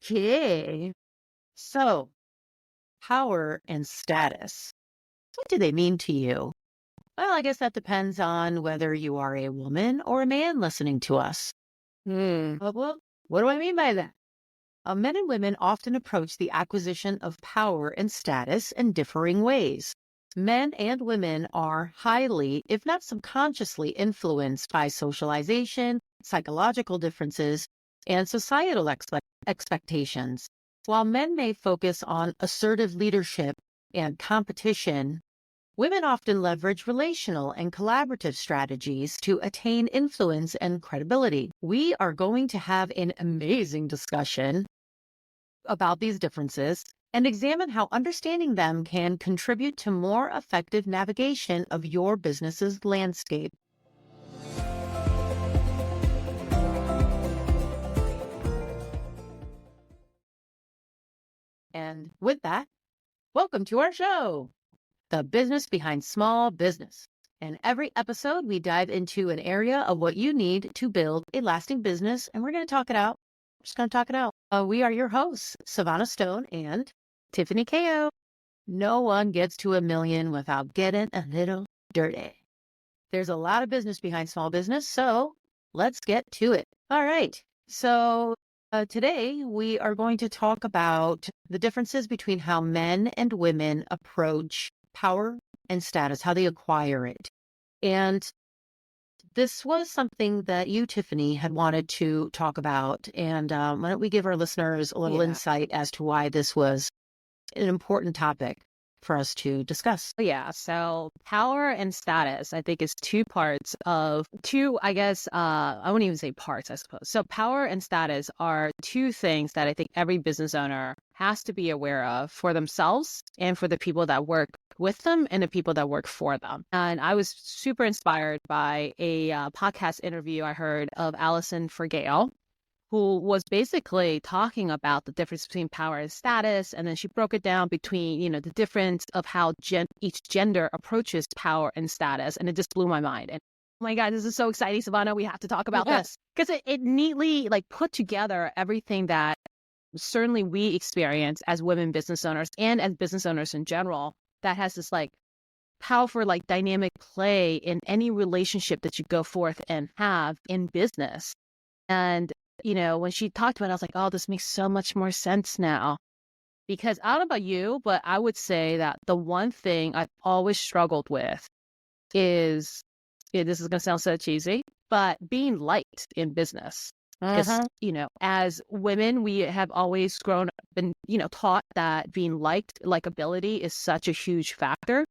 Okay. So, power and status. What do they mean to you? Well, I guess that depends on whether you are a woman or a man listening to us. Well, what do I mean by that? Men and women often approach the acquisition of power and status in differing ways. Men and women are highly, if not subconsciously, influenced by socialization, psychological differences, and societal expectations. While men may focus on assertive leadership and competition, women often leverage relational and collaborative strategies to attain influence and credibility. We are going to have an amazing discussion about these differences and examine how understanding them can contribute to more effective navigation of your business's landscape. And with that, welcome to our show, The Business Behind Small Business. In every episode, we dive into an area of what you need to build a lasting business, and we're going to talk it out. We're just going to talk it out. We are your hosts, Savannah Stone and Tiffany Ko. No one gets to a million without getting a little dirty. There's a lot of business behind small business, so let's get to it. All right. So today we are going to talk about the differences between how men and women approach power and status, how they acquire it. And this was something that you, Tiffany, had wanted to talk about. And why don't we give our listeners a little insight as to why this was an important topic for us to discuss? Yeah, so power and status, I think, is I guess, I wouldn't even say parts, I suppose. So power and status are two things that I think every business owner has to be aware of for themselves and for the people that work with them and the people that work for them. And I was super inspired by a podcast interview I heard of Allison Forgale, who was basically talking about the difference between power and status. And then she broke it down between, the difference of how each gender approaches power and status. And it just blew my mind. And oh my God, this is so exciting, Savannah. We have to talk about this because it neatly put together everything that certainly we experience as women business owners and as business owners in general, that has this powerful dynamic play in any relationship that you go forth and have in business. And when she talked about it, I was like, oh, this makes so much more sense now. Because I don't know about you, but I would say that the one thing I've always struggled with is, this is going to sound so cheesy, but being liked in business. Because, as women, we have always been taught that being likability is such a huge factor.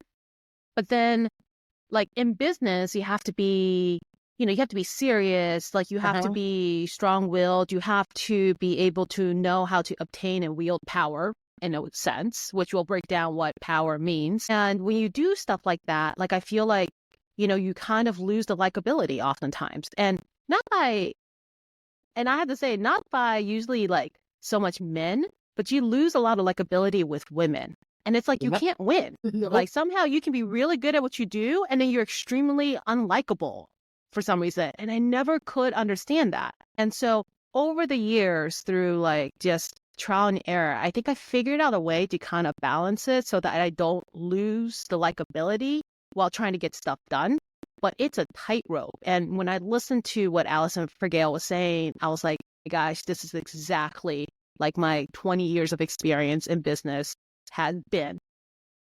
But then, in business, you have to be you have to be serious, you have to be strong-willed, you have to be able to know how to obtain and wield power in a sense, which will break down what power means. And when you do stuff like that, I feel like, you kind of lose the likability oftentimes. And I have to say, not by usually so much men, but you lose a lot of likability with women. And it's you can't win. Somehow you can be really good at what you do, and then you're extremely unlikable for some reason. And I never could understand that. And so over the years, through just trial and error, I think I figured out a way to kind of balance it so that I don't lose the likability while trying to get stuff done. But it's a tightrope. And when I listened to what Allison Forgale was saying, I was like, gosh, this is exactly my 20 years of experience in business has been.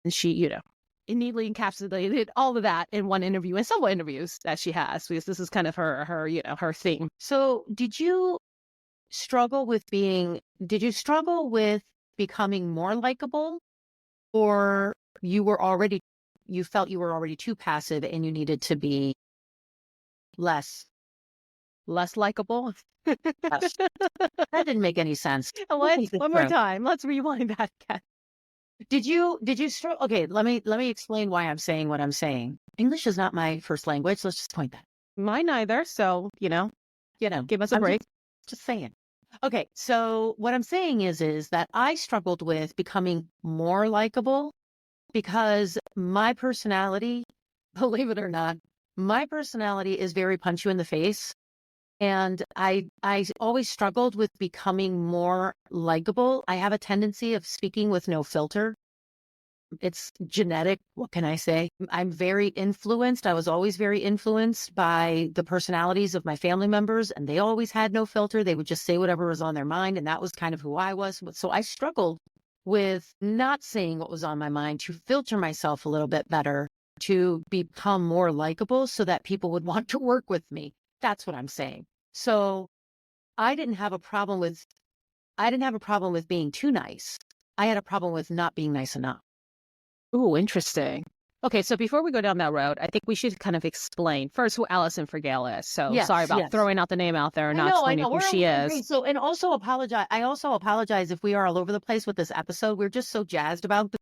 And she, it neatly encapsulated all of that in one interview and several interviews that she has, because this is kind of her theme. So did you struggle with becoming more likable, or you felt you were already too passive and you needed to be less likable? Yes. That didn't make any sense. One more time. Let's rewind that again. Did you struggle? Okay, let me explain why I'm saying what I'm saying. English is not my first language. Let's just point that. Mine either. So, give us a break. Just saying. Okay, so what I'm saying is that I struggled with becoming more likable because my personality, believe it or not, my personality is very punch you in the face. And I always struggled with becoming more likable. I have a tendency of speaking with no filter. It's genetic. What can I say? I'm very influenced. I was always very influenced by the personalities of my family members, and they always had no filter. They would just say whatever was on their mind, and that was kind of who I was. So I struggled with not saying what was on my mind to filter myself a little bit better, to become more likable so that people would want to work with me. That's what I'm saying. So I didn't have a problem with I didn't have a problem with being too nice. I had a problem with not being nice enough. Ooh, interesting. Okay, so before we go down that road, I think we should kind of explain first who Allison Fergale is. So sorry Yes, about yes. throwing out the name out there and I not know, I explaining know. who We're she is. great. So, and also apologize. I also apologize if we are all over the place with this episode. We're just so jazzed about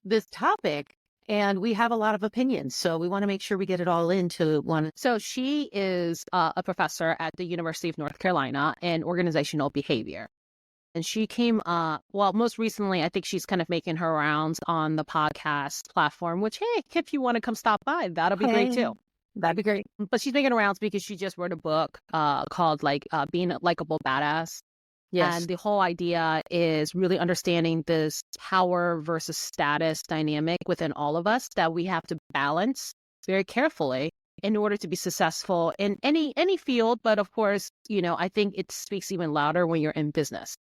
this topic, and we have a lot of opinions. So we want to make sure we get it all into one. So she is a professor at the University of North Carolina in organizational behavior. And she came, well, most recently, I think she's kind of making her rounds on the podcast platform, which, hey, if you want to come stop by, that'll be great Hey, too. that'd be great. But she's making rounds because she just wrote a book called Being a Likable Badass. Yes. And the whole idea is really understanding this power versus status dynamic within all of us that we have to balance very carefully in order to be successful in any field. But of course, I think it speaks even louder when you're in business.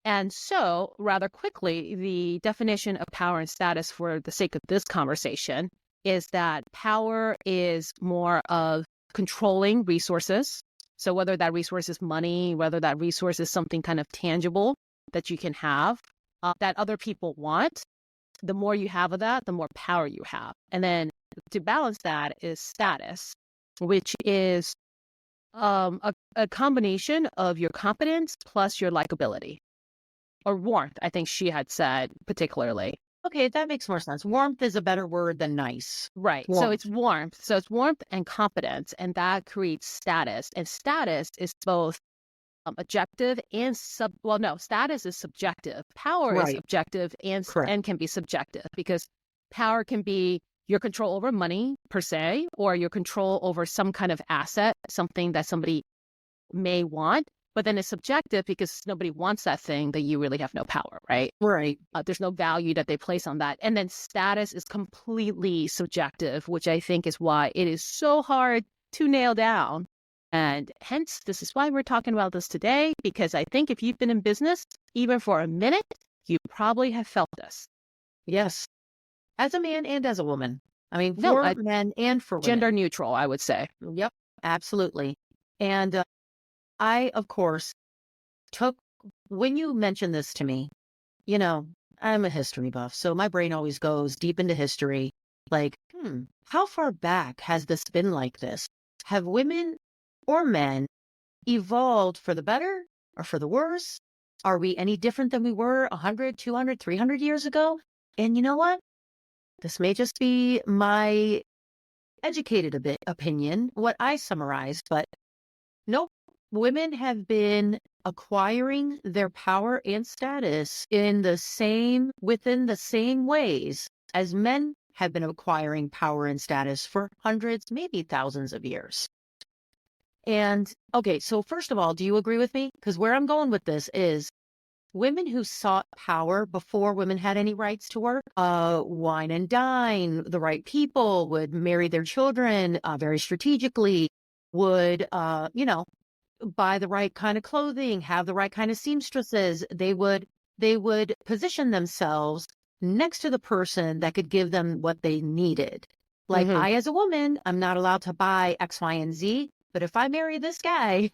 And so, rather quickly, the definition of power and status for the sake of this conversation is that power is more of controlling resources. So, whether that resource is money, whether that resource is something kind of tangible that you can have, that other people want, the more you have of that, the more power you have. And then to balance that is status, which is a combination of your competence plus your likability or warmth, I think she had said particularly. Okay, that makes more sense. Warmth is a better word than nice. Right. So it's Warmth. warmth. So it's warmth and competence, and that creates status. And status is both objective and no, status is subjective. Power is Right. objective Correct. and can be subjective because power can be your control over money per se, or your control over some kind of asset, something that somebody may want. But then it's subjective because nobody wants that thing that you really have no power, right? Right. There's no value that they place on that. And then status is completely subjective, which I think is why it is so hard to nail down. And hence, this is why we're talking about this today, because I think if you've been in business, even for a minute, you probably have felt this. Yes. As a man and as a woman. I mean, No, for men and for women. gender neutral, I would say. Yep. Absolutely. And I, of course, when you mentioned this to me, I'm a history buff, so my brain always goes deep into history. Like, how far back has this been like this? Have women or men evolved for the better or for the worse? Are we any different than we were 100, 200, 300 years ago? And you know what? This may just be my educated a bit opinion, what I summarized, but nope. Women have been acquiring their power and status within the same ways as men have been acquiring power and status for hundreds, maybe thousands of years. And okay, so first of all, do you agree with me? Because where I'm going with this is women who sought power before women had any rights to work, wine and dine, the right people would marry their children very strategically, would, buy the right kind of clothing, have the right kind of seamstresses. They would position themselves next to the person that could give them what they needed. Like I, as a woman, I'm not allowed to buy X, Y, and Z, but if I marry this guy,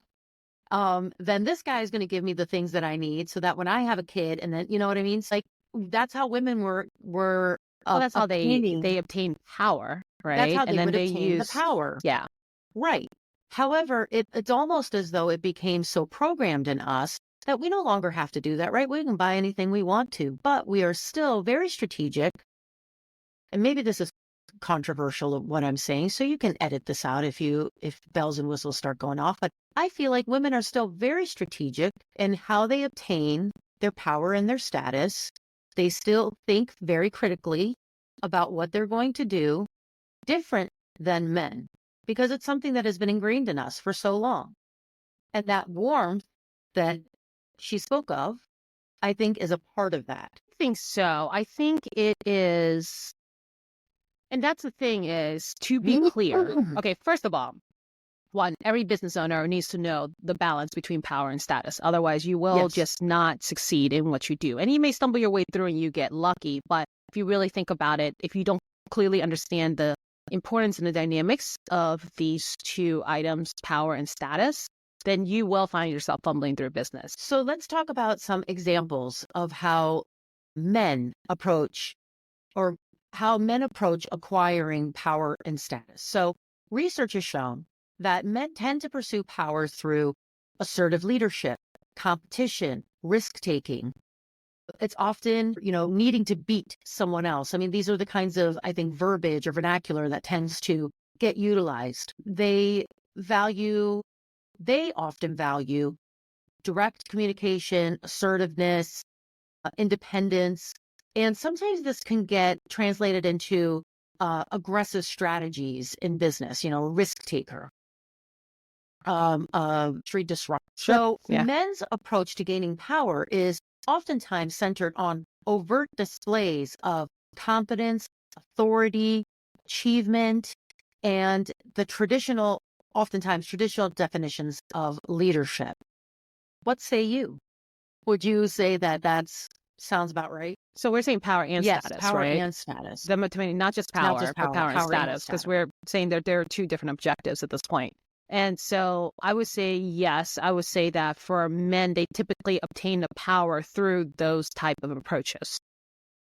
then this guy is going to give me the things that I need so that when I have a kid, and then, you know what I mean? It's like, that's how women were, Well, that's how obtaining. they obtain power, That's right? how And they then would they obtain the use, power. yeah. Right. However, it's almost as though it became so programmed in us that we no longer have to do that, right? We can buy anything we want to, but we are still very strategic. And maybe this is controversial of what I'm saying, so you can edit this out if bells and whistles start going off. But I feel like women are still very strategic in how they obtain their power and their status. They still think very critically about what they're going to do, different than men, because it's something that has been ingrained in us for so long. And that warmth that she spoke of, I think, is a part of that. I think so. I think it is, and that's the thing is to be clear. Okay, first of all, one, every business owner needs to know the balance between power and status. Otherwise, you will Yes. just not succeed in what you do. And you may stumble your way through and you get lucky. But if you really think about it, if you don't clearly understand the importance and the dynamics of these two items, power and status, then you will find yourself fumbling through business. So let's talk about some examples of how men approach or how men approach acquiring power and status. So research has shown that men tend to pursue power through assertive leadership, competition, risk taking. It's often, needing to beat someone else. I mean, these are the kinds of, I think, verbiage or vernacular that tends to get utilized. They often value direct communication, assertiveness, independence. And sometimes this can get translated into aggressive strategies in business, risk taker, street disruptor. So Yeah. men's approach to gaining power is oftentimes centered on overt displays of competence, authority, achievement, and oftentimes traditional definitions of leadership. What say you? Would you say that sounds about right? So we're saying power and Yes, status, power right? and status. Them between not just Not power, just but power and power and status, because status. we're saying that there are two different objectives at this point. And so I would say, yes, I would say that for men, they typically obtain the power through those type of approaches,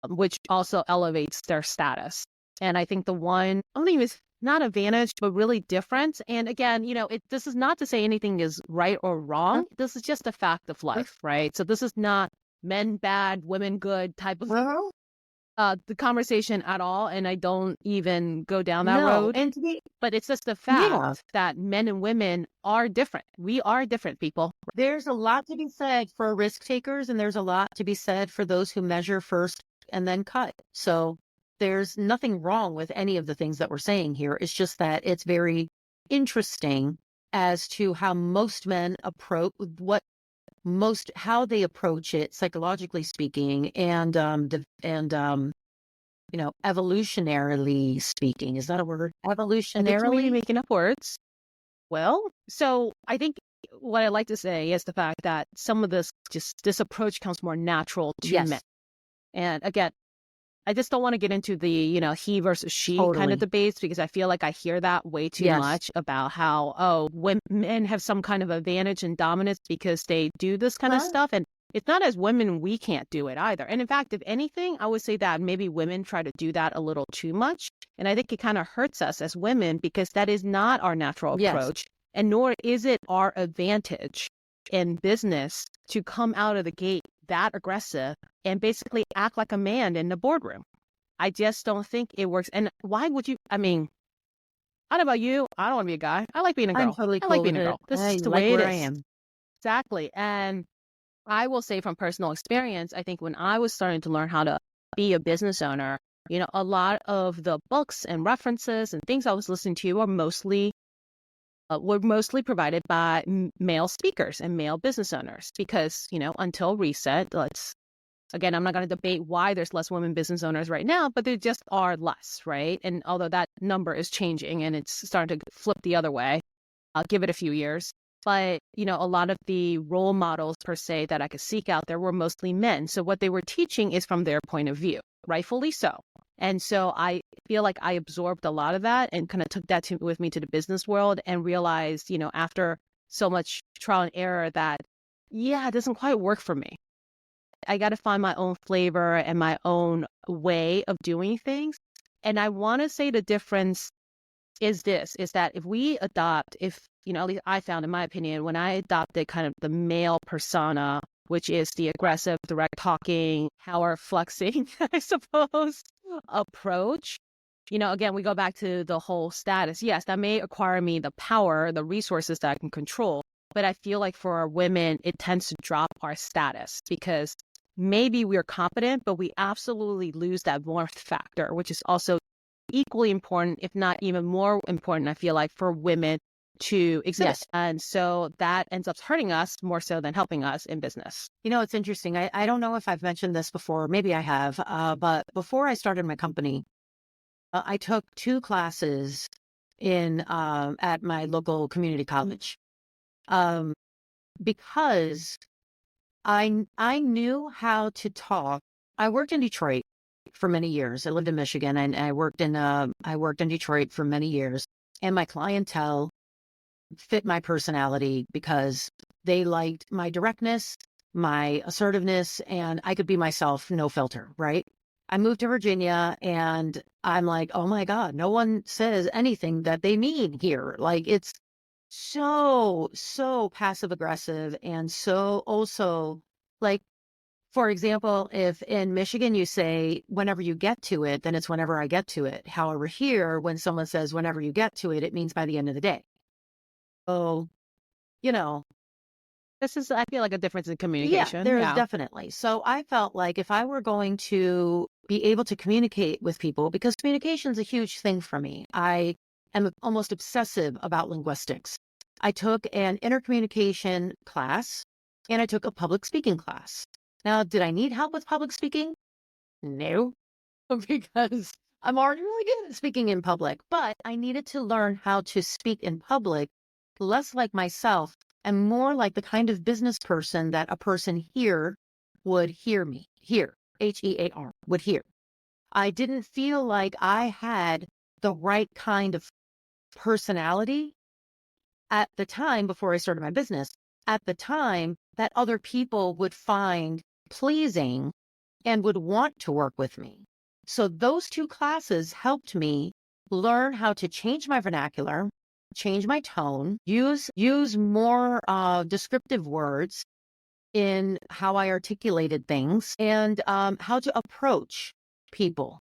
which also elevates their status. And I think the one, I don't even, not advantage, but really different. And again, this is not to say anything is right or wrong. This is just a fact of life, right? So this is not men bad, women good type of the conversation at all. And I don't even go down that road. And But it's just the fact that men and women are different. We are different people. There's a lot to be said for risk takers, and there's a lot to be said for those who measure first and then cut. So there's nothing wrong with any of the things that we're saying here. It's just that it's very interesting as to how most men approach how they approach it, psychologically speaking, and evolutionarily speaking. Is that a word? Evolutionarily making up words. Well, so I think what I like to say is the fact that some of this approach comes more natural to men. And again, I just don't want to get into the, he versus she kind of debates, because I feel like I hear that way too much about how, women have some kind of advantage and dominance because they do this kind of stuff. And it's not as women, we can't do it either. And in fact, if anything, I would say that maybe women try to do that a little too much. And I think it kind of hurts us as women because that is not our natural approach. And nor is it our advantage in business to come out of the gate that aggressive and basically act like a man in the boardroom. I just don't think it works. And why would you? I mean, I don't know about you. I don't want to be a guy. I like being a girl. I'm totally I like cool being a with girl. it. This I is the like way it where is. I am. Exactly. And I will say from personal experience, I think when I was starting to learn how to be a business owner, a lot of the books and references and things I was listening to were mostly provided by male speakers and male business owners because, until recent, again, I'm not going to debate why there's less women business owners right now, but there just are less, right? And although that number is changing and it's starting to flip the other way, I'll give it a few years. But, a lot of the role models per se that I could seek out there were mostly men. So what they were teaching is from their point of view, rightfully so. And so I feel like I absorbed a lot of that and kind of took that with me to the business world and realized, after so much trial and error that, it doesn't quite work for me. I got to find my own flavor and my own way of doing things. And I want to say the difference is that if we adopt, at least I found in my opinion, when I adopted kind of the male persona, which is the aggressive, direct talking, power flexing, I suppose, approach, again, we go back to the whole status. Yes, that may acquire me the power, the resources that I can control. But I feel like for our women, it tends to drop our status because maybe we're competent, but we absolutely lose that warmth factor, which is also equally important, if not even more important, I feel like, for women to exhibit. Yes. And so that ends up hurting us more so than helping us in business. It's interesting. I don't know if I've mentioned this before. Maybe I have. But before I started my company, I took 2 classes in at my local community college, um, because I knew how to talk. I worked in Detroit for many years. I lived in Michigan, and I worked in Detroit for many years, and my clientele fit my personality because they liked my directness, my assertiveness, and I could be myself, no filter, right? I moved to Virginia and I'm like, oh my God, no one says anything that they mean here. Like it's so passive aggressive and so also like, for example, if in Michigan you say whenever you get to it, then it's whenever I get to it. However, here, when someone says whenever you get to it, it means by the end of the day. So, you know, This is, I feel like, a difference in yeah, communication. there is Yeah. definitely. So I felt like if I were going to be able to communicate with people, because communication is a huge thing for me, I am almost obsessive about linguistics. I took an intercommunication class and I took a public speaking class. Now, did I need help with public speaking? No, because I'm already really good at speaking in public, but I needed to learn how to speak in public less like myself and more like the kind of business person that a person here would hear me, hear, HEAR, would hear. I didn't feel like I had the right kind of personality at the time before I started my business, at the time that other people would find pleasing and would want to work with me. So those 2 classes helped me learn how to change my vernacular, change my tone, use more descriptive words in how I articulated things, and how to approach people.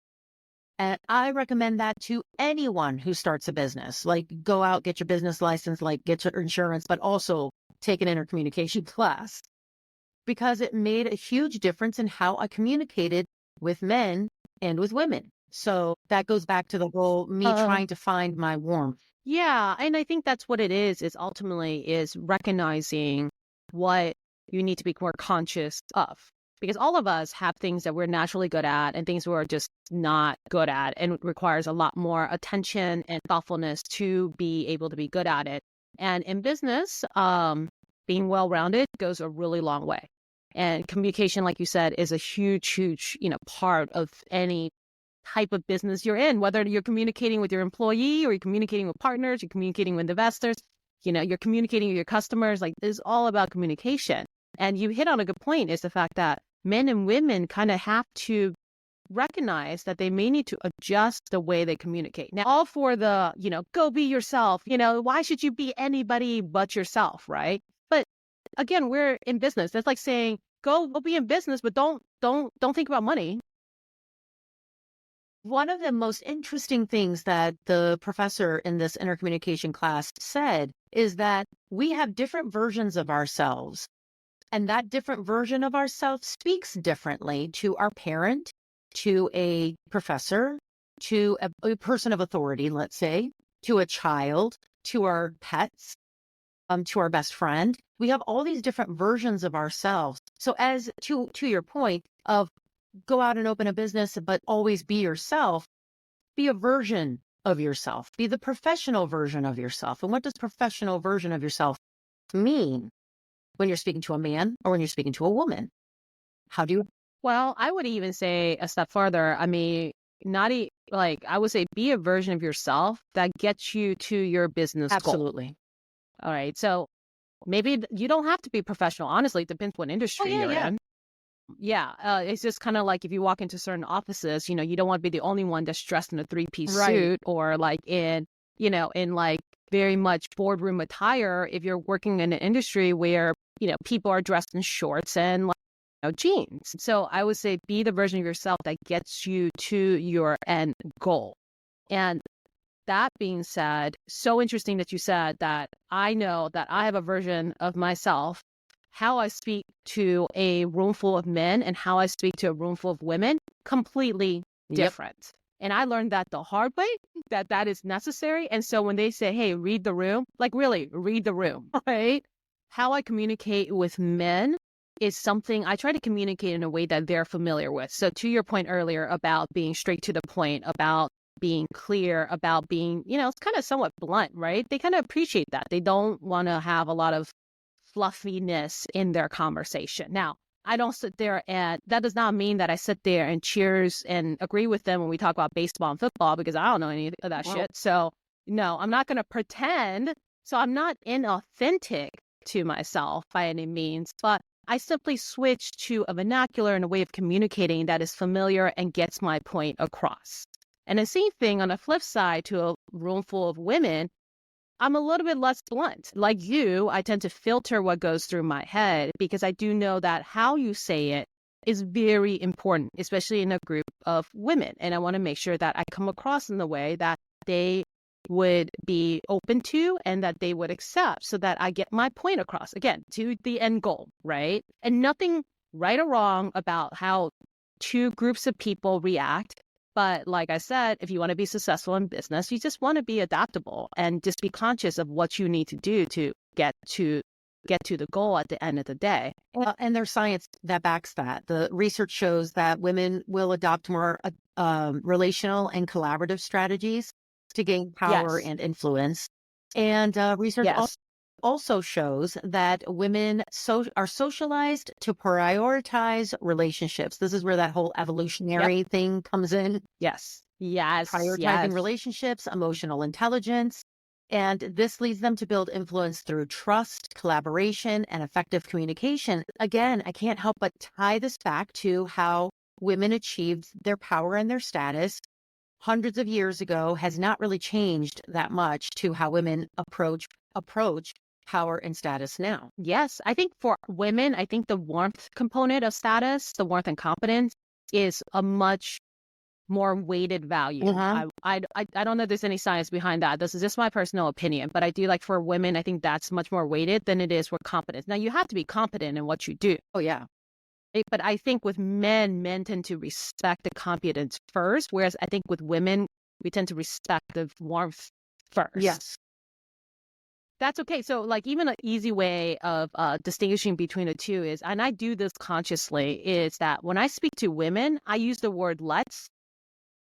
And I recommend that to anyone who starts a business. Like, go out, get your business license, like get your insurance, but also take an intercommunication class because it made a huge difference in how I communicated with men and with women. So that goes back to the whole me Uh, trying to find my warmth. yeah. And I think that's what it is ultimately is recognizing what you need to be more conscious of. Because all of us have things that we're naturally good at and things we're just not good at, and it requires a lot more attention and thoughtfulness to be able to be good at it. And in business, being well-rounded goes a really long way. And communication, like you said, is a huge, part of any type of business you're in, whether you're communicating with your employee or you're communicating with partners, you're communicating with investors, you're communicating with your customers. Like, it's all about communication. And you hit on a good point, is the fact that men and women kind of have to recognize that they may need to adjust the way they communicate. Now, all for the, go be yourself, why should you be anybody but yourself, right? But again, we're in business. That's like saying, go be in business, but don't think about money. One of the most interesting things that the professor in this intercommunication class said is that we have different versions of ourselves. And that different version of ourselves speaks differently to our parent, to a professor, to a person of authority, let's say, to a child, to our pets, to our best friend. We have all these different versions of ourselves. So as to your point of go out and open a business, but always be yourself, be a version of yourself, be the professional version of yourself. And what does professional version of yourself mean when you're speaking to a man or when you're speaking to a woman? How do you? Well, I would even say a step further. I mean, like, I would say be a version of yourself that gets you to your business goal. Absolutely. All right. So maybe you don't have to be professional. Honestly, it depends what Oh, industry yeah, you're yeah. in. Yeah. It's just kind of like if you walk into certain offices, you don't want to be the only one that's dressed in a 3-piece Right. suit, or like in like very much boardroom attire if you're working in an industry where, people are dressed in shorts and like, jeans. So I would say be the version of yourself that gets you to your end goal. And that being said, so interesting that you said that. I know that I have a version of myself, how I speak to a room full of men and how I speak to a room full of women, completely Yep. different. And I learned that the hard way, that that is necessary. And so when they say, hey, read the room, like really read the room, right? How I communicate with men is something I try to communicate in a way that they're familiar with. So to your point earlier about being straight to the point, about being clear, about being, it's kind of somewhat blunt, right? They kind of appreciate that. They don't want to have a lot of fluffiness in their conversation. Now, I don't sit there, and that does not mean that I sit there and cheers and agree with them when we talk about baseball and football, because I don't know any of that shit. So no, I'm not going to pretend. So I'm not inauthentic to myself by any means, but I simply switch to a vernacular and a way of communicating that is familiar and gets my point across. And the same thing on the flip side to a room full of women, I'm a little bit less blunt. Like you, I tend to filter what goes through my head because I do know that how you say it is very important, especially in a group of women. And I want to make sure that I come across in the way that they would be open to and that they would accept so that I get my point across, again, to the end goal, right? And nothing right or wrong about how two groups of people react. But like I said, if you want to be successful in business, you just want to be adaptable and just be conscious of what you need to do to get to the goal at the end of the day. And there's science that backs that. The research shows that women will adopt more relational and collaborative strategies to gain power Yes. and influence. And research Yes. also shows that women are socialized to prioritize relationships. This is where that whole evolutionary thing comes in. Yes. Yes. Prioritizing Yes. relationships, emotional intelligence. And this leads them to build influence through trust, collaboration, and effective communication. Again, I can't help but tie this back to how women achieved their power and their status hundreds of years ago has not really changed that much to how women approach power and status now. Yes. I think for women, I think the warmth component of status, the warmth and competence is a much more weighted value. I don't know if there's any science behind that. This is just my personal opinion, but I do like for women, I think that's much more weighted than it is for competence. Now you have to be competent in what you do. Oh yeah. But I think with men tend to respect the competence first, whereas I think with women, we tend to respect the warmth first. Yes. That's okay. So like even an easy way of distinguishing between the two is, and I do this consciously, is that when I speak to women, I use the word let's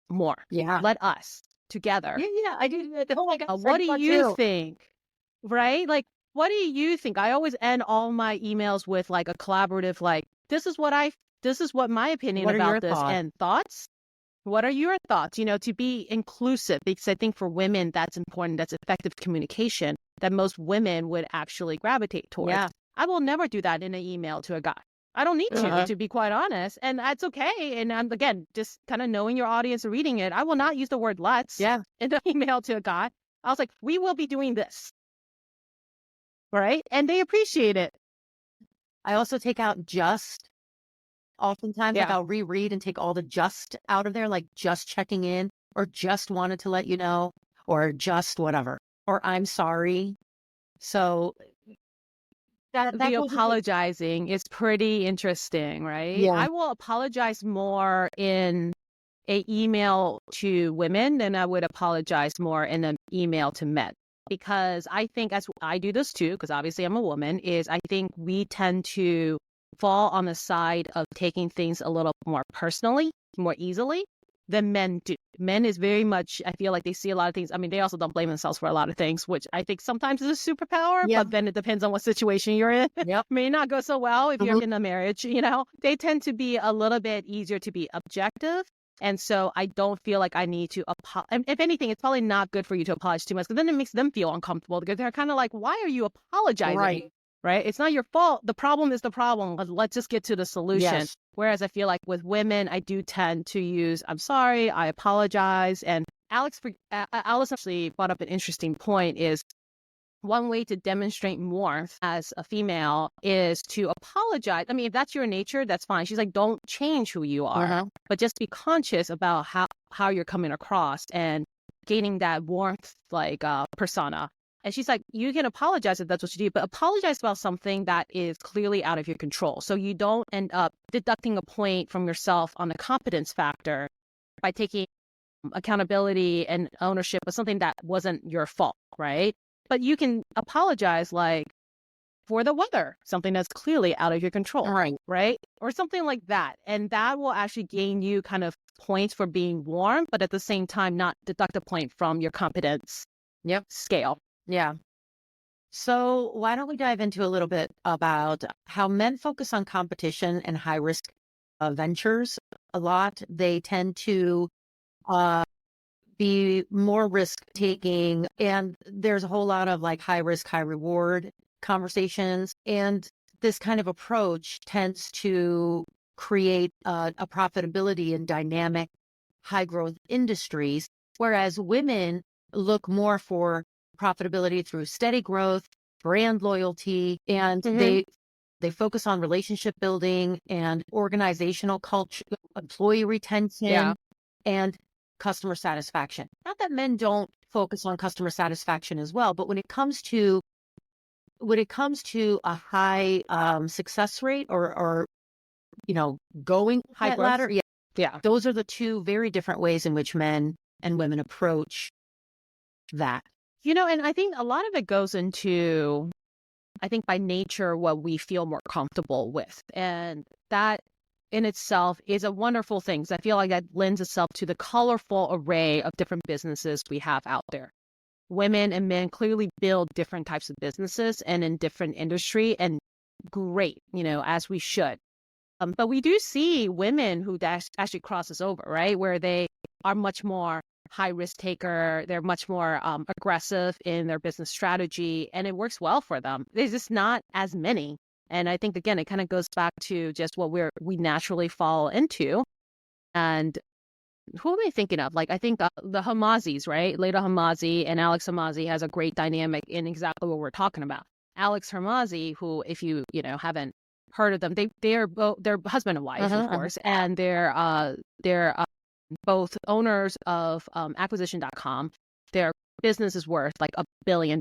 more. Yeah. Let us together. Yeah. I do. Oh my God. What do you think? Right? Like, what do you think? I always end all my emails with like a collaborative, like, this is what my opinion What are your about this thoughts? and thoughts. What are your thoughts? To be inclusive, because I think for women, that's important. That's effective communication that most women would actually gravitate towards. Yeah. I will never do that in an email to a guy. I don't need to be quite honest. And that's okay. And again, just kind of knowing your audience and reading it, I will not use the word let's Yeah. in the email to a guy. I was like, we will be doing this. Right? And they appreciate it. I also take out just. Oftentimes, like I'll reread and take all the just out of there, like just checking in, or just wanted to let you know, or just whatever, or I'm sorry. So that The goes apologizing is pretty interesting, right? Yeah. I will apologize more in a email to women than I would apologize more in an email to men. Because I think, as I do this too, because obviously I'm a woman, is I think we tend to fall on the side of taking things a little more personally, more easily than men do. Men is very much, I feel like they see a lot of things. I mean, they also don't blame themselves for a lot of things, which I think sometimes is a superpower, but then it depends on what situation you're in. Yep. May not go so well if you're in a marriage, They tend to be a little bit easier to be objective. And so I don't feel like I need to apologize. If anything, it's probably not good for you to apologize too much, because then it makes them feel uncomfortable, because they're kind of like, why are you apologizing? Right? It's not your fault. The problem is the problem. Let's just get to the solution. Yes. Whereas I feel like with women, I do tend to use, I'm sorry, I apologize. And Alice actually brought up an interesting point, is one way to demonstrate warmth as a female is to apologize. I mean, if that's your nature, that's fine. She's like, don't change who you are, but just be conscious about how you're coming across and gaining that warmth, like persona. And she's like, you can apologize if that's what you do, but apologize about something that is clearly out of your control. So you don't end up deducting a point from yourself on the competence factor by taking accountability and ownership of something that wasn't your fault, right? But you can apologize, like, for the weather, something that's clearly out of your control, Right. right? Or something like that. And that will actually gain you kind of points for being warm, but at the same time, not deduct a point from your competence Yep. scale. Yeah. So why don't we dive into a little bit about how men focus on competition and high risk ventures a lot. They tend to uh, be more risk taking, and there's a whole lot of like high risk, high reward conversations. And this kind of approach tends to create a profitability in dynamic, high growth industries, whereas women look more for profitability through steady growth, brand loyalty, and Mm-hmm. they focus on relationship building and organizational culture, employee Yeah. retention, and customer satisfaction. Not that men don't focus on customer satisfaction as well, but when it comes to a high success rate or going up High that growth. ladder, yeah, Yeah. those are the two very different ways in which men and women approach that. And I think a lot of it goes into, I think by nature, what we feel more comfortable with. And that in itself is a wonderful thing. 'Cause I feel like that lends itself to the colorful array of different businesses we have out there. Women and men clearly build different types of businesses and in different industry, and great, as we should. But we do see women who actually crosses over, right? Where they are much more high risk taker. They're much more aggressive in their business strategy, and it works well for them. There's just not as many. And I think, again, it kind of goes back to just what we naturally fall into. And who am I thinking of? Like, I think the Hamazis, right? Leda Hamazi and Alex Hamazi has a great dynamic in exactly what we're talking about. Alex Hamazi, who, if you haven't heard of them, they're husband and wife, of Uh-huh. course, and they're both owners of acquisition.com. Their business is worth like $1 billion.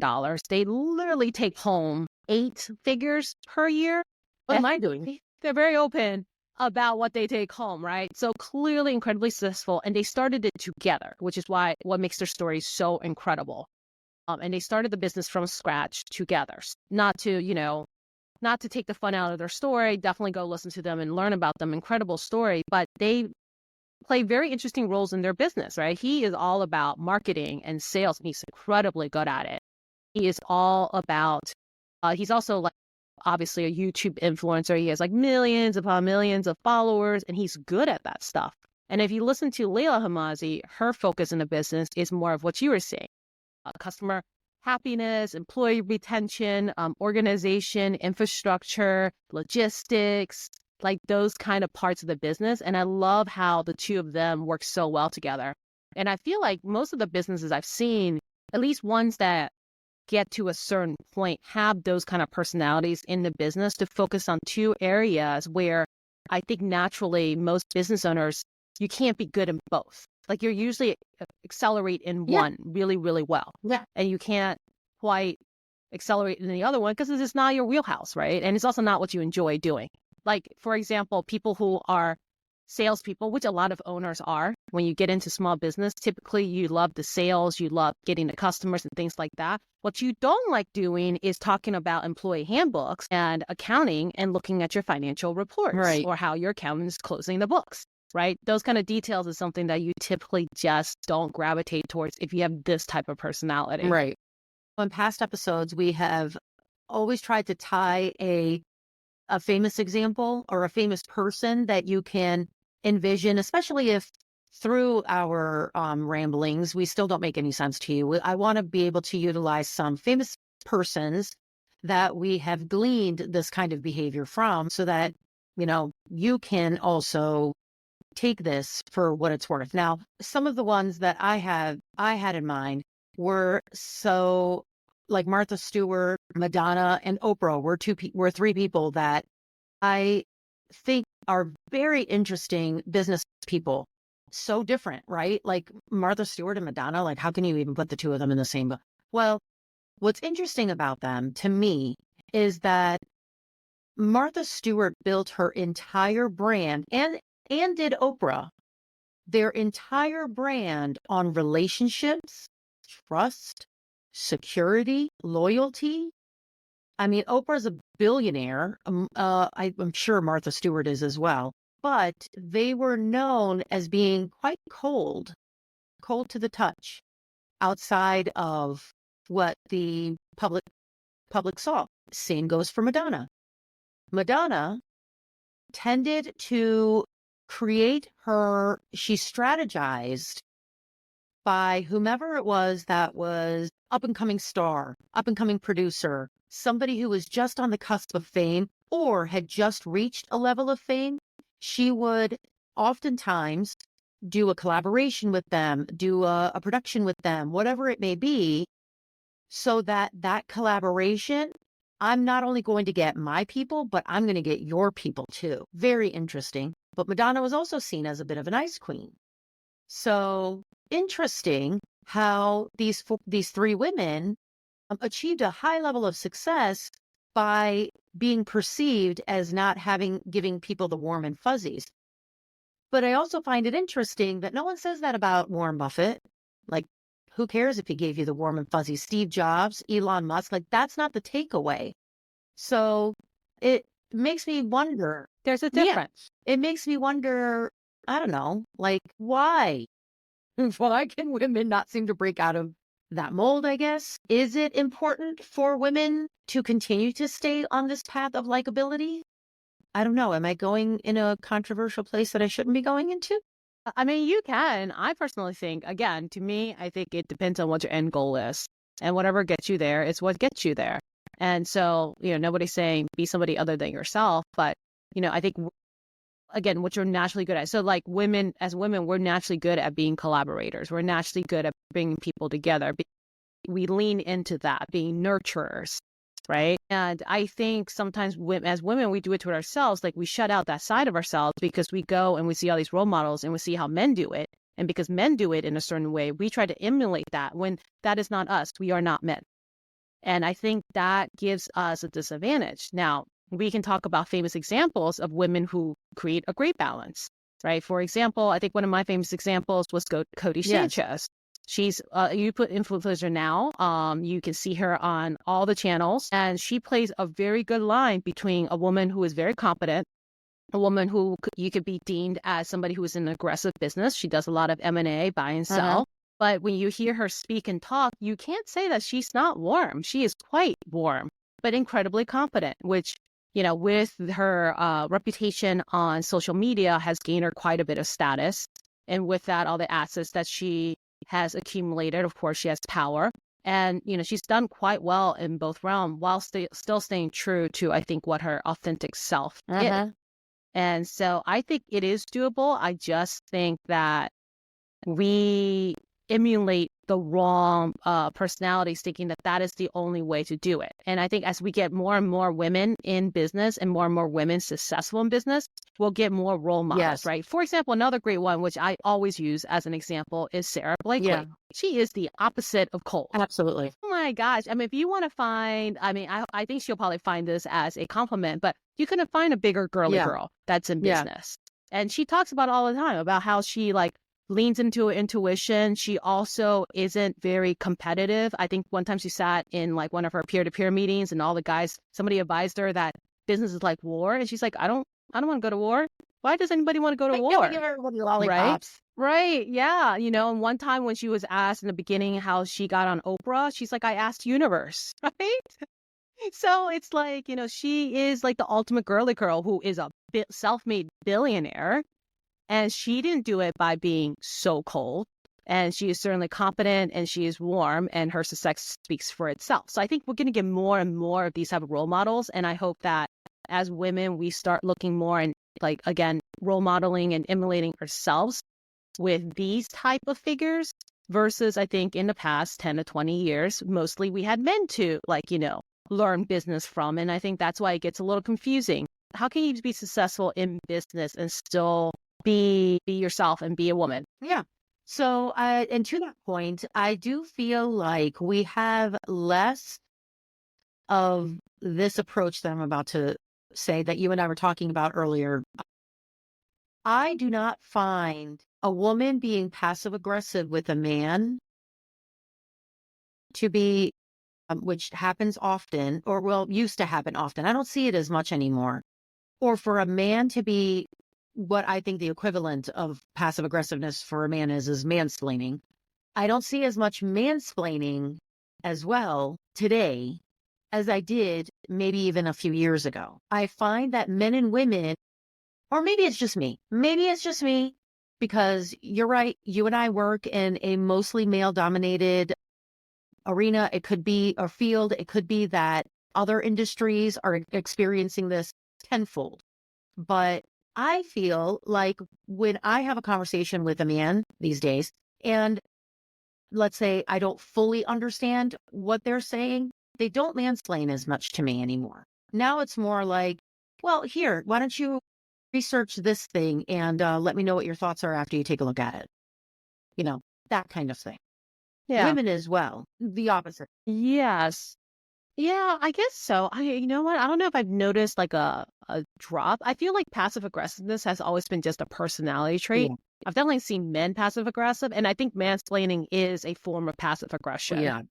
They literally take home 8 figures per year. What am I doing? They're very open about what they take home, right? So clearly incredibly successful, and they started it together, which is what makes their story so incredible. And they started the business from scratch together, not to take the fun out of their story. Definitely go listen to them and learn about them. Incredible story, but they play very interesting roles in their business, right? He is all about marketing and sales, and he's incredibly good at it. He is all about, he's also like obviously a YouTube influencer. He has like millions upon millions of followers, and he's good at that stuff. And if you listen to Leila Hamazi, her focus in the business is more of what you were saying, customer happiness, employee retention, organization, infrastructure, logistics, like those kind of parts of the business. And I love how the two of them work so well together. And I feel like most of the businesses I've seen, at least ones that get to a certain point, have those kind of personalities in the business to focus on two areas where I think naturally most business owners, you can't be good in both. Like you're usually accelerate in Yeah. one really, really well. Yeah. And you can't quite accelerate in the other one because it's not your wheelhouse, right? And it's also not what you enjoy doing. Like, for example, people who are salespeople, which a lot of owners are, when you get into small business, typically you love the sales, you love getting the customers and things like that. What you don't like doing is talking about employee handbooks and accounting and looking at your financial reports Right. or how your accountant is closing the books, right? Those kind of details is something that you typically just don't gravitate towards if you have this type of personality. Right. In past episodes, we have always tried to tie a famous example or a famous person that you can envision, especially if through our ramblings, we still don't make any sense to you. I want to be able to utilize some famous persons that we have gleaned this kind of behavior from so that, you can also take this for what it's worth. Now, some of the ones that I had in mind were so like Martha Stewart, Madonna, and Oprah were three people that I think are very interesting business people. So different, right? Like Martha Stewart and Madonna, like how can you even put the two of them in the same book? Well, what's interesting about them to me is that Martha Stewart built her entire brand and did Oprah their entire brand on relationships, trust, security, loyalty. I mean, Oprah's a billionaire. I'm sure Martha Stewart is as well. But they were known as being quite cold, cold to the touch, outside of what the public saw. Same goes for Madonna. Madonna tended to she strategized by whomever it was that was up and coming star, up and coming producer, somebody who was just on the cusp of fame or had just reached a level of fame. She would oftentimes do a collaboration with them, do a production with them, whatever it may be, so that collaboration, I'm not only going to get my people, but I'm going to get your people too. Very interesting. But Madonna was also seen as a bit of an ice queen. So interesting how these three women achieved a high level of success by being perceived as not giving people the warm and fuzzies. But I also find it interesting that no one says that about Warren Buffett. Like, who cares if he gave you the warm and fuzzy? Steve Jobs, Elon Musk, like that's not the takeaway. So it makes me wonder. There's a Yeah, difference. it makes me wonder, I don't know, like why? Why can women not seem to break out of that mold, I guess? Is it important for women to continue to stay on this path of likability? I don't know. Am I going in a controversial place that I shouldn't be going into? I mean, you can. I personally think, again, to me, I think it depends on what your end goal is. And whatever gets you there is what gets you there. And so, nobody's saying be somebody other than yourself. But, I think, again, what you're naturally good at. So like as women, we're naturally good at being collaborators. We're naturally good at bringing people together. We lean into that, being nurturers. Right. And I think sometimes as women, we do it to ourselves. Like we shut out that side of ourselves because we go and we see all these role models and we see how men do it. And because men do it in a certain way, we try to emulate that when that is not us. We are not men. And I think that gives us a disadvantage. Now, we can talk about famous examples of women who create a great balance, right? For example, I think one of my famous examples was Cody Yes. Sanchez. She's you put influencer now. You can see her on all the channels, and she plays a very good line between a woman who is very competent, a woman who you could be deemed as somebody who is in an aggressive business. She does a lot of M&A, buy and sell. But when you hear her speak and talk, you can't say that she's not warm. She is quite warm, but incredibly competent, which, with her reputation on social media has gained her quite a bit of status. And with that, all the assets that she has accumulated, of course, she has power. And, she's done quite well in both realms while still staying true to, I think, what her authentic self is. And so I think it is doable. I just think that we emulate the wrong personalities, thinking that that is the only way to do it. And I think as we get more and more women in business and more women successful in business, we'll get more role models, right? For example, another great one, which I always use as an example, is Sarah Blakely. Yeah. She is the opposite of cold. Absolutely. Oh my gosh. I mean, if you want to find, I think she'll probably find this as a compliment, but you couldn't find a bigger girly girl that's in business. And she talks about all the time about how she leans into her intuition. She also isn't very competitive. I think one time she sat in one of her peer-to-peer meetings and all the guys, somebody advised her that business is like war. And she's like, I don't want to go to war. Why does anybody want to go to war? Give everybody lollipops. Right. Yeah. And one time when she was asked in the beginning how she got on Oprah, she's like, I asked universe. Right. So it's like, she is like the ultimate girly girl who is a self-made billionaire. And she didn't do it by being so cold. And she is certainly competent and she is warm and her success speaks for itself. So I think we're going to get more and more of these type of role models. And I hope that as women, we start looking more and again, role modeling and emulating ourselves with these type of figures versus I think in the past 10 to 20 years, mostly we had men to learn business from. And I think that's why it gets a little confusing. How can you be successful in business and still be yourself and be a woman? Yeah. So, and to that point, I do feel like we have less of this approach that I'm about to say that you and I were talking about earlier. I do not find a woman being passive aggressive with a man to be, which happens often, or well, used to happen often. I don't see it as much anymore. Or for a man to be what I think the equivalent of passive aggressiveness for a man is mansplaining. I don't see as much mansplaining as well today as I did maybe even a few years ago. I find that men and women, or maybe it's just me, because you're right. You and I work in a mostly male dominated arena. It could be a field. It could be that other industries are experiencing this tenfold. But I feel like when I have a conversation with a man these days, and let's say I don't fully understand what they're saying, they don't mansplain as much to me anymore. Now it's more like, well, here, why don't you research this thing and let me know what your thoughts are after you take a look at it? You know, that kind of thing. Yeah. Women as well, the opposite. Yes. Yeah, I guess so. You know what? I don't know if I've noticed like a drop. I feel like passive aggressiveness has always been just a personality trait. Yeah. I've definitely seen men passive aggressive, and I think mansplaining is a form of passive aggression. Yeah.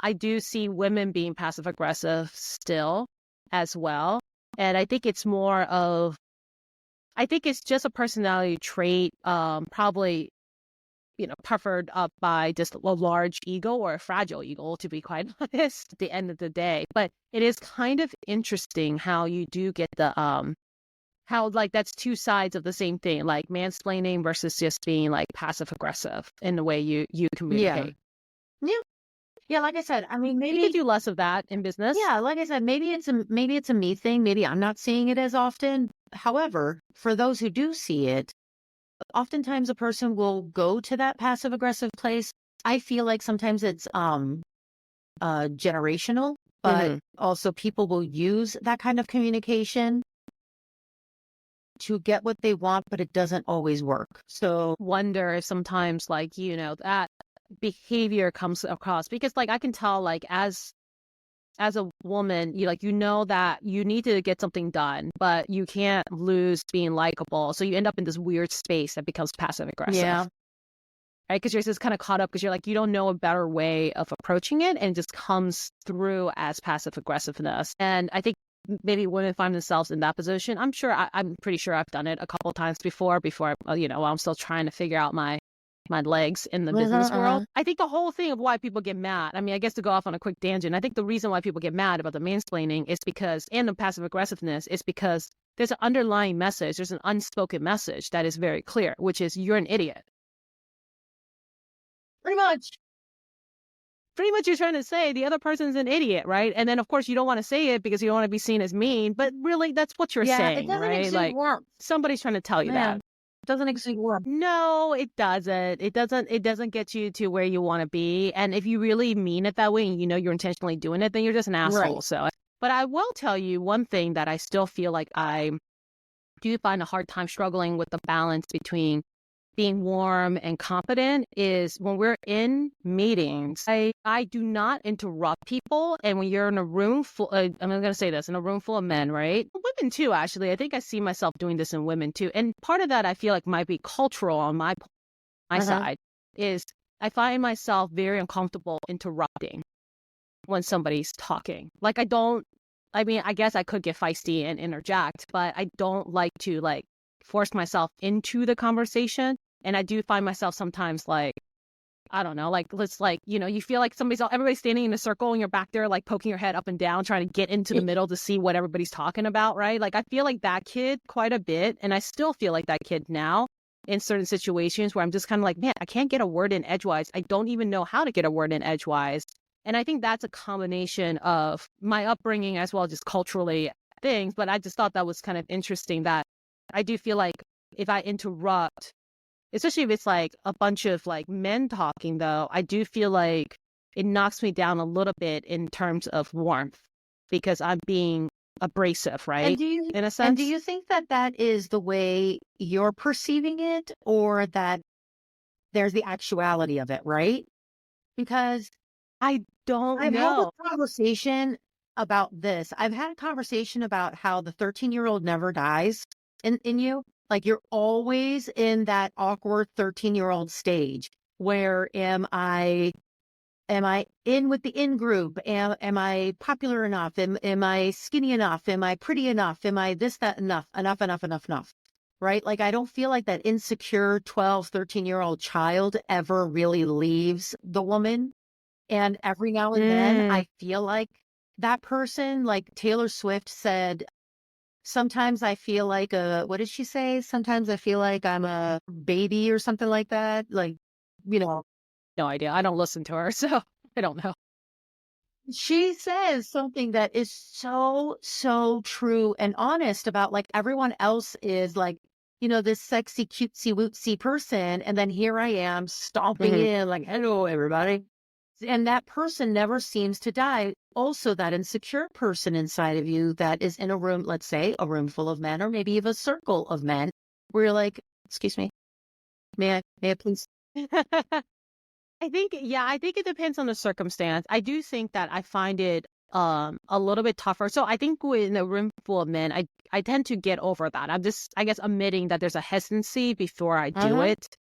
I do see women being passive aggressive still as well. And I think it's more of, I think it's just a personality trait, probably, puffered up by just a large ego or a fragile ego, to be quite honest, at the end of the day. But it is kind of interesting how you do get how like that's two sides of the same thing, like mansplaining versus just being like passive aggressive in the way you Yeah. communicate. Yeah. Yeah. Like I said, I mean, We could maybe, do less of that in business. yeah, like I said, maybe it's a me thing. Maybe I'm not seeing it as often. However, for those who do see it, oftentimes a person will go to that passive aggressive place. I feel like sometimes it's generational, but Hmm. also people will use that kind of communication to get what they want, but it doesn't always work. So, Wonder if sometimes like, that behavior comes across because like I can tell like as a woman, that you need to get something done, but you can't lose being likable. So you end up in this weird space that becomes passive aggressive, yeah. right? Because you're just kind of caught up because you're like, you don't know a better way of approaching it and it just comes through as passive aggressiveness. And I think maybe women find themselves in that position. I'm pretty sure I've done it a couple times before, while I'm still trying to figure out my legs in the business world. Uh-huh. I think the whole thing of why people get mad, I mean, I guess to go off on a quick tangent, I think the reason why people get mad about the mansplaining is because, and the passive aggressiveness is because there's an underlying message, there's an unspoken message that is very clear, which is you're an idiot. Pretty much. Pretty much you're trying to say the other person's an idiot, right? And then of course you don't want to say it because you don't want to be seen as mean, but really that's what you're Yeah, it saying, doesn't right? exude Like warmth. somebody's trying to tell you Man, that. it doesn't exude warmth. No, it doesn't. It doesn't get you to where you want to be. And if you really mean it that way and you know you're intentionally doing it, then you're just an Right. asshole. So, but I will tell you one thing that I still feel like I do find a hard time struggling with the balance between being warm and competent is when we're in meetings, I do not interrupt people. And when you're in a room full, I'm going to say this, in a room full of men, right? Women too, actually. I think I see myself doing this in women too. And part of that I feel like might be cultural on my Uh-huh. side is I find myself very uncomfortable interrupting when somebody's talking. Like I mean, I guess I could get feisty and interject, but I don't like to like force myself into the conversation. And I do find myself sometimes like, I don't know, like let's like, you feel like everybody's standing in a circle and you're back there like poking your head up and down, trying to get into the middle to see what everybody's talking about, right? Like I feel like that kid quite a bit. And I still feel like that kid now in certain situations where I'm just kind of like, man, I can't get a word in edgewise. I don't even know how to get a word in edgewise. And I think that's a combination of my upbringing as well, just culturally things. But I just thought that was kind of interesting that I do feel like if I interrupt, especially if it's like a bunch of like men talking though, I do feel like it knocks me down a little bit in terms of warmth because I'm being abrasive, right? In a And do sense. you think that that is the way you're perceiving it, or that there's the actuality of it, right? Because I don't I've had this know. conversation about this. I've had a conversation about how the 13-year-old never dies in you. Like you're always in that awkward 13-year-old stage where am I in with the in group? Am I popular enough? Am I skinny enough? Am I pretty enough? Am I this, that, enough? Right? Like I don't feel like that insecure 12, 13-year-old child ever really leaves the woman. And every now and then Mm, I feel like that person, like Taylor Swift said, sometimes I feel like what did she say? Sometimes I feel like I'm a baby or something like that. Like, you know, no idea. I don't listen to her, so I don't know. she says something that is so, so true and honest about like everyone else is like, this sexy, cutesy, wootsy person. And then here I am stomping Mhm. in like, hello, everybody. And that person never seems to die. Also, that insecure person inside of you that is in a room, let's say a room full of men, or maybe even a circle of men, where you're like, excuse me, may I please? I think it depends on the circumstance. I do think that I find it a little bit tougher. So I think in a room full of men, I tend to get over that. I'm just, I guess, admitting that there's a hesitancy before I do Uh-huh. it.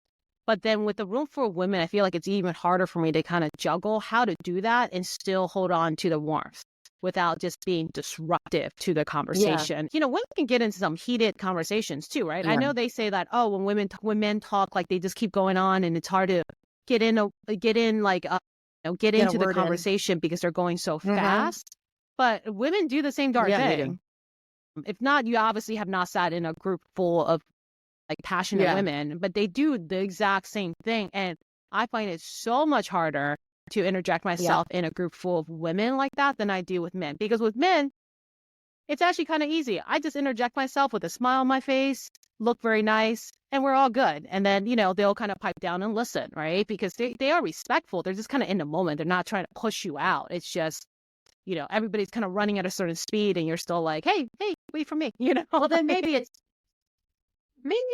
But then with the room full of women, I feel like it's even harder for me to kind of juggle how to do that and still hold on to the warmth without just being disruptive to the Yeah. conversation. Women can get into some heated conversations too, right? I Yeah. know they say that, oh, when men talk, like they just keep going on and it's hard to get in get in like get Get a into the word in. conversation because they're going so Hmm. fast. But women do the same darn Yeah, they do. thing. If not, you obviously have not sat in a group full of like passionate Yeah. women, but they do the exact same thing. And I find it so much harder to interject Yeah. myself in a group full of women like that than I do with men. Because with men, it's actually kind of easy. I just interject myself with a smile on my face, look very nice, and we're all good. And then, they'll kind of pipe down and listen, right? Because they are respectful. They're just kind of in the moment. They're not trying to push you out. It's just, everybody's kind of running at a certain speed and you're still like, hey, wait for me, Well, then like, maybe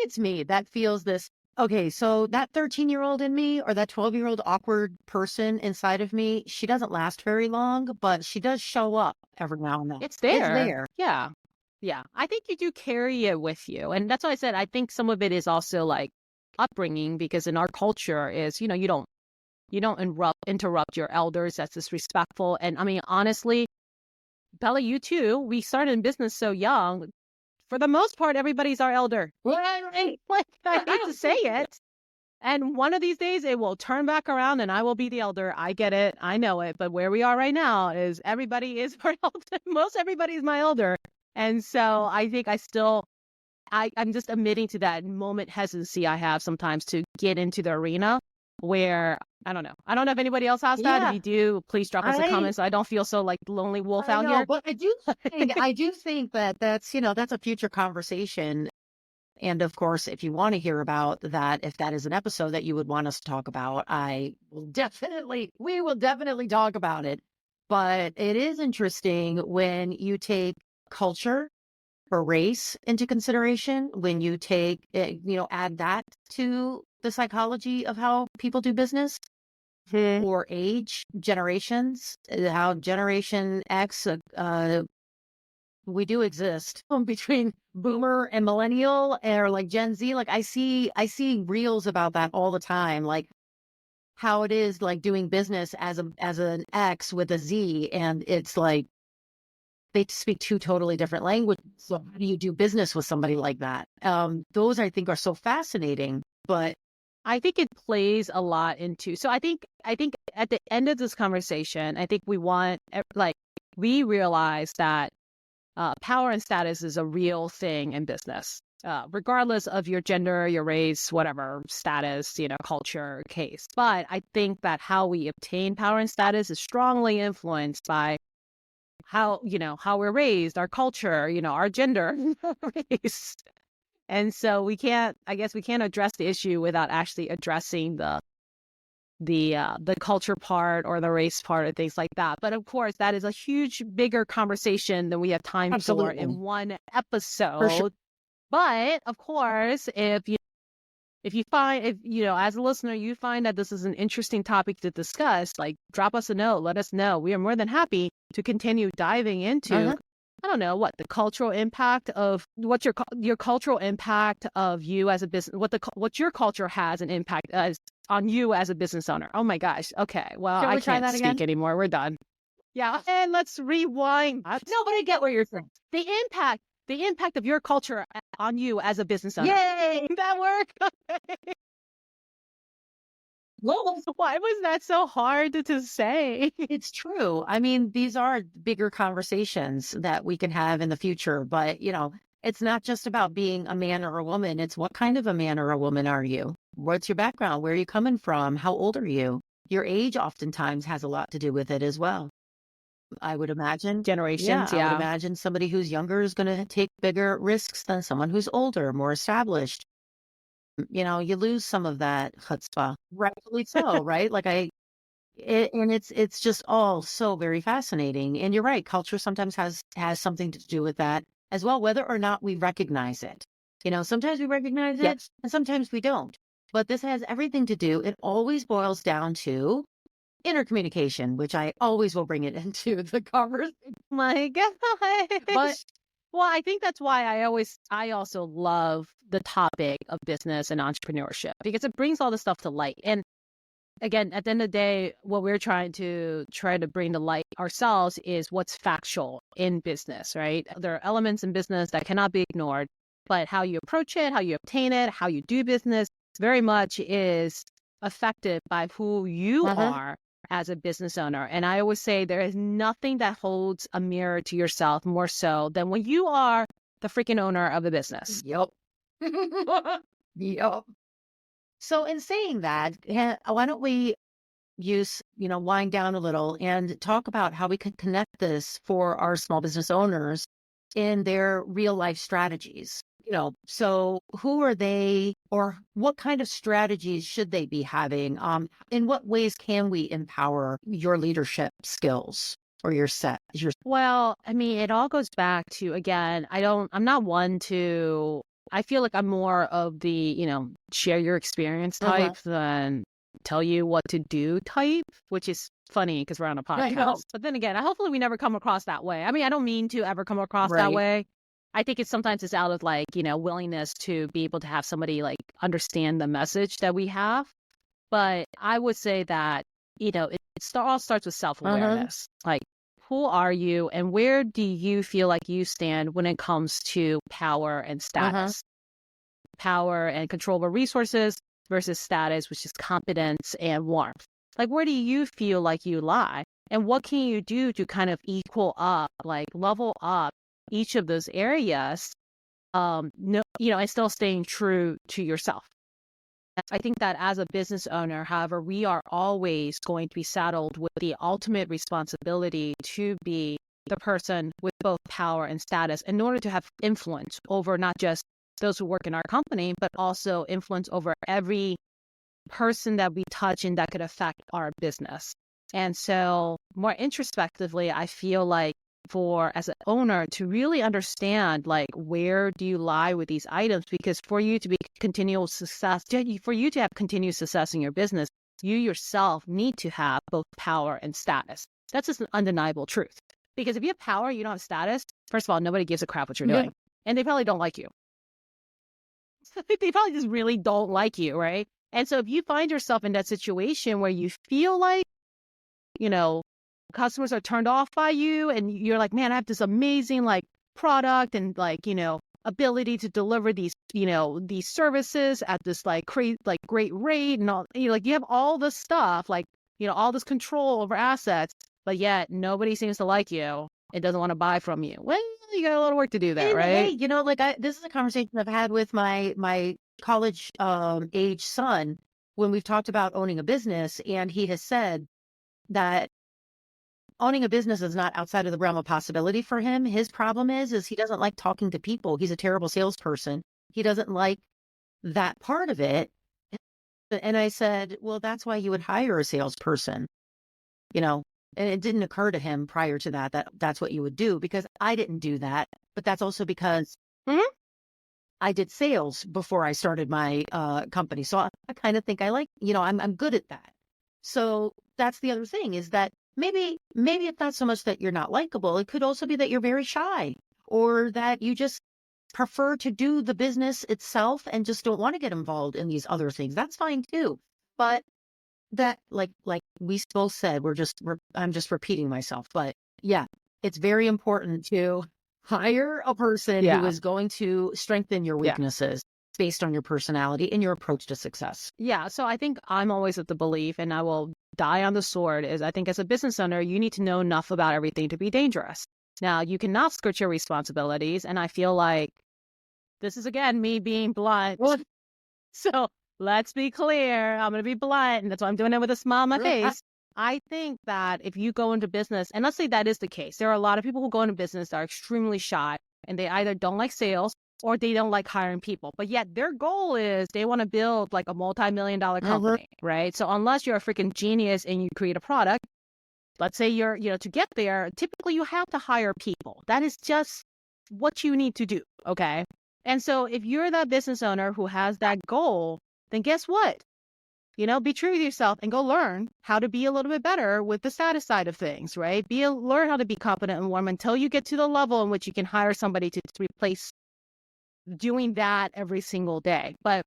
it's me that feels this. Okay, so that 13-year-old in me or that 12-year-old awkward person inside of me, she doesn't last very long, but she does show up every now and then. it's It's there. there. Yeah. Yeah. I think you do carry it with you. And that's why I said I think some of it is also like upbringing because in our culture is, you don't interrupt your elders. That's disrespectful. And I mean, honestly, Bella, you too, we started in business so young. For the most part, everybody's our elder. Right. Like, I hate to say it. And one of these days it will turn back around and I will be the elder. I get it. I know it. But where we are right now is everybody is our elder. Most everybody is my elder. And so I think I'm just admitting to that moment hesitancy I have sometimes to get into the arena where I don't know. I don't know if anybody else has that. If Yeah. you do, please drop us a I comment so I don't feel so like lone wolf I out know, here. but I do think that that's a future conversation. And of course, if you want to hear about that, if that is an episode that you would want us to talk about, we will definitely talk about it. But it is interesting when you take culture or race into consideration, when you add that to the psychology of how people do business Hmm. or age, generations, how Generation X, we do exist between boomer and millennial or like Gen Z. Like I see reels about that all the time. Like how it is like doing business as an X with a Z. And it's like they speak two totally different languages. So how do you do business with somebody like that? Those I think are so fascinating. But I think it plays a lot into. So I think at the end of this conversation, I think we realize that power and status is a real thing in business, regardless of your gender, your race, whatever status, culture, case. But I think that how we obtain power and status is strongly influenced by how we're raised, our culture, our gender, race. And so I guess we can't address the issue without actually addressing the culture part or the race part or things like that. But of course, that is a huge, bigger conversation than we have time for in absolutely, one for sure. episode. But of course, if you find if as a listener you find that this is an interesting topic to discuss, like drop us a note, let us know. We are more than happy to continue diving into Uh-huh. I don't know what the cultural impact of what's your cultural impact of you as a business, what your culture has an impact as on you as a business owner. Oh my gosh. Okay. Well, Shall I we try can't that again? speak anymore. We're done. Yeah. And let's rewind. No, but I get what you're saying. The impact, the impact of your culture on you as a business owner. Yay! That worked. Well, Why was that so hard to say? it's true. I mean, these are bigger conversations that we can have in the future, but it's not just about being a man or a woman. It's what kind of a man or a woman are you? What's your background? Where are you coming from? How old are you? Your age oftentimes has a lot to do with it as well. I would imagine. Yeah, Generations. I would Yeah. imagine somebody who's younger is going to take bigger risks than someone who's older, more established. You lose some of that chutzpah, rightfully so, right? And it's just all so very fascinating. And you're right, culture sometimes has something to do with that as well, whether or not we recognize it. Sometimes we recognize it Yes. and sometimes we don't. But this has everything to do, it always boils down to intercommunication, which I always will bring it into the conversation. My gosh. But Well, I think that's why I also love the topic of business and entrepreneurship because it brings all this stuff to light. And again, at the end of the day, what we're trying to bring to light ourselves is what's factual in business, right? There are elements in business that cannot be ignored, but how you approach it, how you obtain it, how you do business very much is affected by who you uh-huh. are as a business owner. And I always say there is nothing that holds a mirror to yourself more so than when you are the freaking owner of a business. Yep. Yep. So in saying that, why don't we wind down a little and talk about how we can connect this for our small business owners in their real life strategies. So who are they or what kind of strategies should they be having? In what ways can we empower your leadership skills or Well, I mean, it all goes back to, again, I'm not one to, I feel like I'm more of the, share your experience uh-huh. type than tell you what to do type, which is funny because we're on a I know. podcast. But then again, hopefully we never come across that way. I mean, I don't mean to ever come across that Right. way. I think sometimes it's out of like, willingness to be able to have somebody like understand the message that we have. But I would say that, all starts with Uh-huh. self-awareness. Like, who are you and where do you feel like you stand when it comes to power and Uh-huh. status? Power and control over resources versus status, which is competence and warmth. Like, where do you feel like you lie? And what can you do to kind of equal up, like level up each of those areas, no, and still staying true to yourself? I think that as a business owner, however, we are always going to be saddled with the ultimate responsibility to be the person with both power and status in order to have influence over not just those who work in our company, but also influence over every person that we touch and that could affect our business. And so more introspectively, I feel like for as an owner to really understand like where do you lie with these items, because for you to be continual success, for you to have continued success in your business, you yourself need to have both power and status. That's just an undeniable truth. Because if you have power, you don't have status, first of all, nobody gives a crap what you're Yeah. doing. And they probably don't like you. They probably just really don't like you, right? And so if you find yourself in that situation where you feel like, you know, customers are turned off by you and you're like, man, I have this amazing like product and like, ability to deliver these, these services at this like great rate and all, like you have all this stuff, like, all this control over assets, but yet nobody seems to like you. It doesn't want to buy from you. Well, you got a lot of work to do there, And hey, right? this is a conversation I've had with my college age son when we've talked about owning a business, and he has said that owning a business is not outside of the realm of possibility for him. His problem is he doesn't like talking to people. He's a terrible salesperson. He doesn't like that part of it. And I said, well, that's why you would hire a salesperson, you know. And it didn't occur to him prior to that that's what you would do, because I didn't do that. But that's also because Mhm. I did sales before I started my company. So I kind of think I like, I'm good at that. So that's the other thing, is that maybe it's not so much that you're not likable. It could also be that you're very shy or that you just prefer to do the business itself and just don't want to get involved in these other things. That's fine too. But that like we both said, I'm just repeating myself, but yeah, it's very important to hire a person who Yeah. is going to strengthen your Yeah. weaknesses based on your personality and your approach to success. Yeah. So I think I'm always of the belief, and I will die on the sword, is I think as a business owner, you need to know enough about everything to be dangerous. Now, you cannot skirt your responsibilities. And I feel like this is, again, me being blunt. Well, So let's be clear. I'm going to be blunt, and that's why I'm doing it with a smile on my face. I think that if you go into business, and let's say that is the case, there are a lot of people who go into business that are extremely shy, and they either don't like sales or they don't like hiring people. But yet their goal is they want to build like a multi-million-dollar company, right? So unless you're a freaking genius and you create a product, let's say to get there, typically you have to hire people. That is just what you need to do, okay? And so if you're that business owner who has that goal, then guess what? Be true to yourself and go learn how to be a little bit better with the status side of things, right? Learn how to be competent and warm until you get to the level in which you can hire somebody to replace doing that every single day. But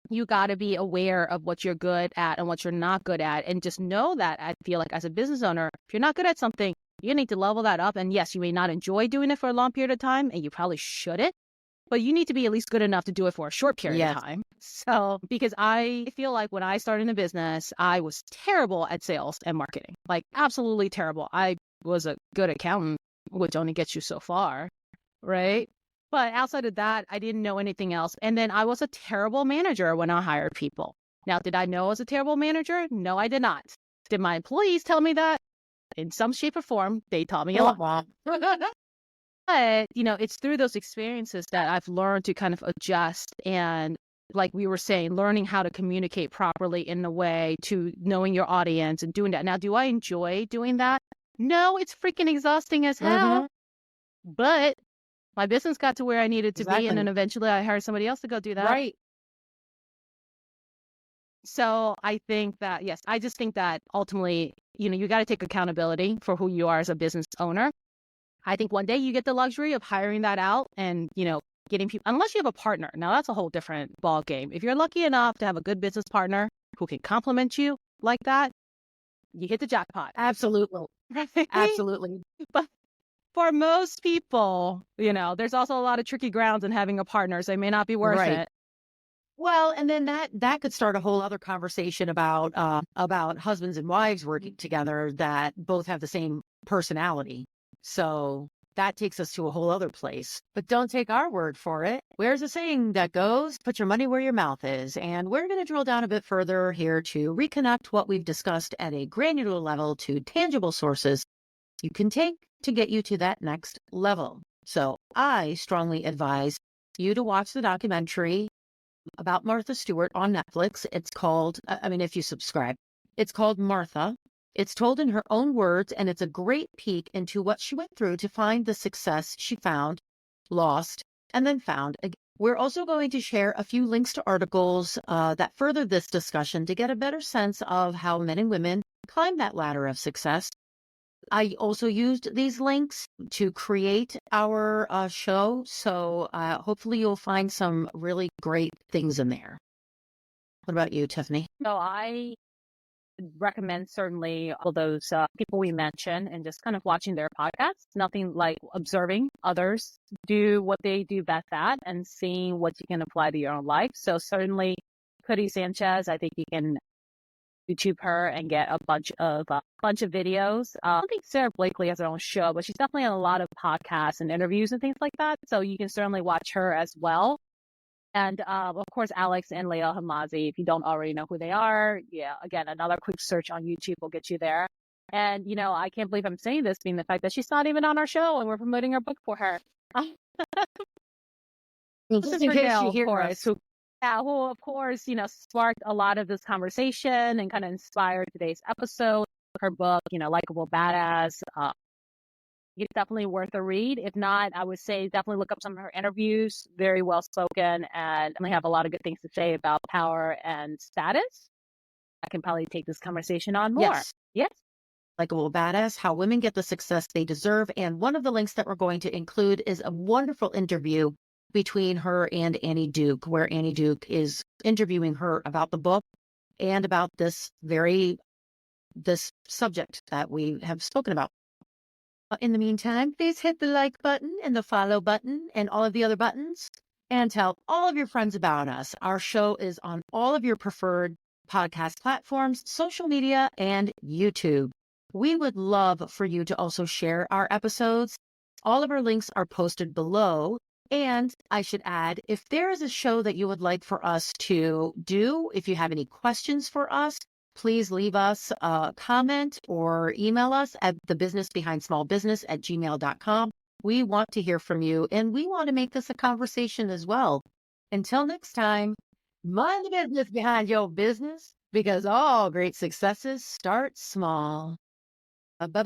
you got to be aware of what you're good at and what you're not good at. And just know that I feel like as a business owner, if you're not good at something, you need to level that up. And yes, you may not enjoy doing it for a long period of time, and you probably shouldn't, but you need to be at least good enough to do it for a short period Yes. of time. So, because I feel like when I started in the business, I was terrible at sales and marketing, like absolutely terrible. I was a good accountant, which only gets you so far, right? But outside of that, I didn't know anything else. And then I was a terrible manager when I hired people. Now, did I know I was a terrible manager? No, I did not. Did my employees tell me that? In some shape or form, they taught me a lot. But, it's through those experiences that I've learned to kind of adjust and, like we were saying, learning how to communicate properly in a way to knowing your audience and doing that. Now, do I enjoy doing that? No, it's freaking exhausting as hell. But my business got to where I needed to be, and then eventually I hired somebody else to go do that. Right. So I think that, yes, I just think that ultimately, you got to take accountability for who you are as a business owner. I think one day you get the luxury of hiring that out and, getting people, unless you have a partner. Now that's a whole different ball game. If you're lucky enough to have a good business partner who can compliment you like that, you hit the jackpot. Absolutely. Absolutely. But for most people, there's also a lot of tricky grounds in having a partner, so it may not be worth it. Well, and then that could start a whole other conversation about husbands and wives working together that both have the same personality. So that takes us to a whole other place. But don't take our word for it. Where's the saying that goes, put your money where your mouth is? And we're going to drill down a bit further here to reconnect what we've discussed at a granular level to tangible sources you can take to get you to that next level. So I strongly advise you to watch the documentary about Martha Stewart on Netflix. It's called, if you subscribe, it's called Martha. It's told in her own words, and it's a great peek into what she went through to find the success she found, lost, and then found again. We're also going to share a few links to articles that further this discussion to get a better sense of how men and women climb that ladder of success. I also used these links to create our show, so hopefully you'll find some really great things in there. What about you, Tiffany? So I recommend certainly all those people we mentioned and just kind of watching their podcasts. Nothing like observing others do what they do best at and seeing what you can apply to your own life. So certainly Cody Sanchez, I think you can YouTube her and get a bunch of videos. I don't think Sarah Blakely has her own show, but she's definitely on a lot of podcasts and interviews and things like that. So you can certainly watch her as well. And of course, Alex and Leah Hamazi, if you don't already know who they are, yeah, again, another quick search on YouTube will get you there. And, I can't believe I'm saying this, being the fact that she's not even on our show and we're promoting her book for her. This is for Gail, of course, who, of course, sparked a lot of this conversation and kind of inspired today's episode. Her book, Likeable Badass. It's definitely worth a read. If not, I would say definitely look up some of her interviews. Very well spoken, and definitely have a lot of good things to say about power and status. I can probably take this conversation on more. Yes. Yes. Likeable Badass, How Women Get the Success They Deserve. And one of the links that we're going to include is a wonderful interview between her and Annie Duke, where Annie Duke is interviewing her about the book and about this subject that we have spoken about. In the meantime, please hit the like button and the follow button and all of the other buttons and tell all of your friends about us. Our show is on all of your preferred podcast platforms, social media, and YouTube. We would love for you to also share our episodes. All of our links are posted below. And I should add, if there is a show that you would like for us to do, if you have any questions for us, please leave us a comment or email us at thebusinessbehindsmallbusiness@gmail.com. We want to hear from you and we want to make this a conversation as well. Until next time, mind the business behind your business because all great successes start small. Bye-bye.